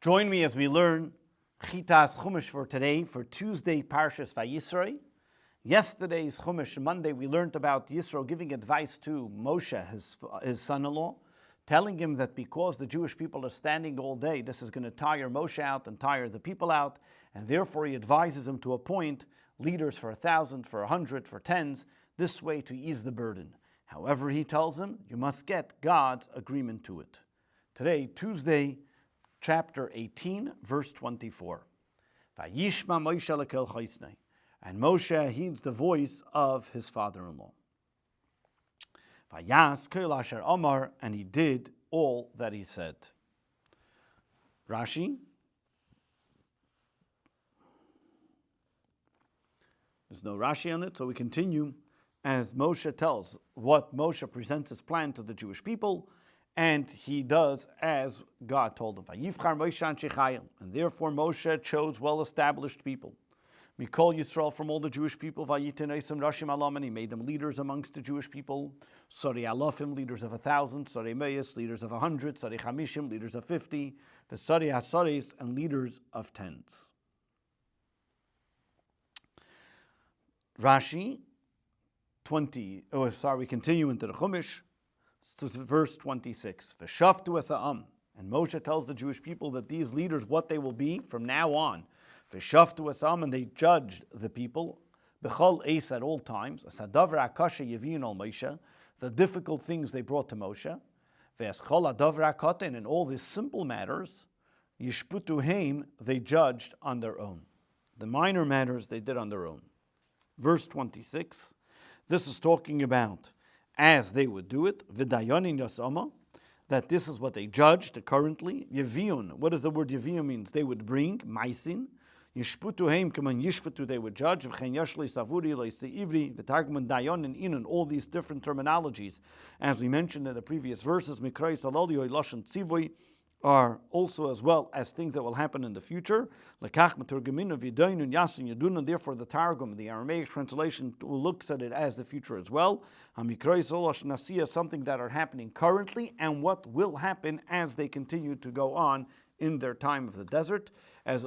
Join me as we learn Chitas Chumash for today, for Tuesday, Parshas Yisro. Yesterday's Chumash, Monday, we learned about Yisro giving advice to Moshe, his son-in-law, telling him that because the Jewish people are standing all day, this is going to tire Moshe out and tire the people out, and therefore he advises him to appoint leaders for 1,000, for 100, for tens, this way to ease the burden. However, he tells him, you must get God's agreement to it. Today, Tuesday, chapter 18, verse 24. Vayishma Moshe lekel chosnei. And Moshe heeds the voice of his father-in-law. Vayas kol asher amar, and he did all that he said. Rashi. There's no Rashi on it, so we continue as Moshe tells what Moshe presents his plan to the Jewish people, and he does as God told him. Vayivchar Moshe anshe chayil, and therefore Moshe chose well-established people. Mikol Yisrael, from all the Jewish people, Vayitin Eisam Rashim Alam, and he made them leaders amongst the Jewish people. Sari Alofim, leaders of 1,000. Sari Meis, leaders of 100. Sari Chamishim, leaders of 50. The Sari Hasaris, and leaders of tens. Rashi, we continue into the Chumash, to verse 26. V'shaftu es ha'am, and Moshe tells the Jewish people that these leaders, what they will be from now on. V'shaftu es ha'am, and they judged the people. B'chol eis, at all times. Asadavar akasha yevin al Moshe, the difficult things they brought to Moshe. V'eschol adavar akaten, and all these simple matters, yishputu heim, they judged on their own. The minor matters they did on their own. Verse 26, this is talking about as they would do it, v'dayanin yasama, that this is what they judged currently. Yevion, what does the word yevion means? They would bring, maisin, yishputu heim, kaman yishputu, they would judge, v'chen yashli savuri, leisi ivri, v'targman dayanin inun, all these different terminologies, as we mentioned in the previous verses, mikrai salolio, lashon tzivoi, are also as well as things that will happen in the future. Therefore, the Targum, the Aramaic translation, looks at it as the future as well. Something that are happening currently and what will happen as they continue to go on in their time of the desert. As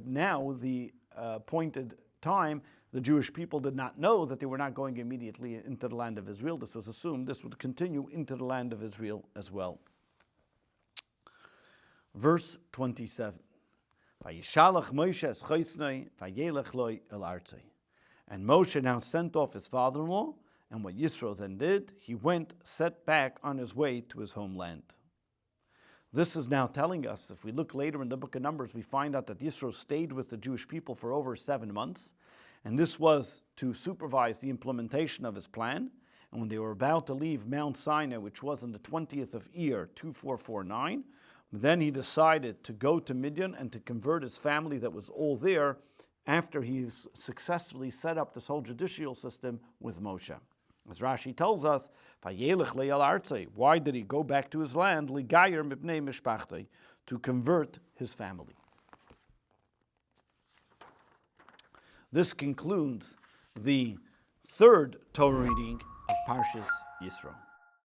now, the appointed time, the Jewish people did not know that they were not going immediately into the land of Israel. This was assumed this would continue into the land of Israel as well. Verse 27. Vayishalach Moshe es chosnei, vayelech loi el artzei. And Moshe now sent off his father-in-law, and what Yisro then did, he went, set back on his way to his homeland. This is now telling us, if we look later in the book of Numbers, we find out that Yisro stayed with the Jewish people for over 7 months, and this was to supervise the implementation of his plan. And when they were about to leave Mount Sinai, which was on the 20th of Iyar, 2449, then he decided to go to Midian and to convert his family that was all there after he successfully set up this whole judicial system with Moshe. As Rashi tells us, why did he go back to his land? To convert his family. This concludes the third Torah reading of Parshas Yisro.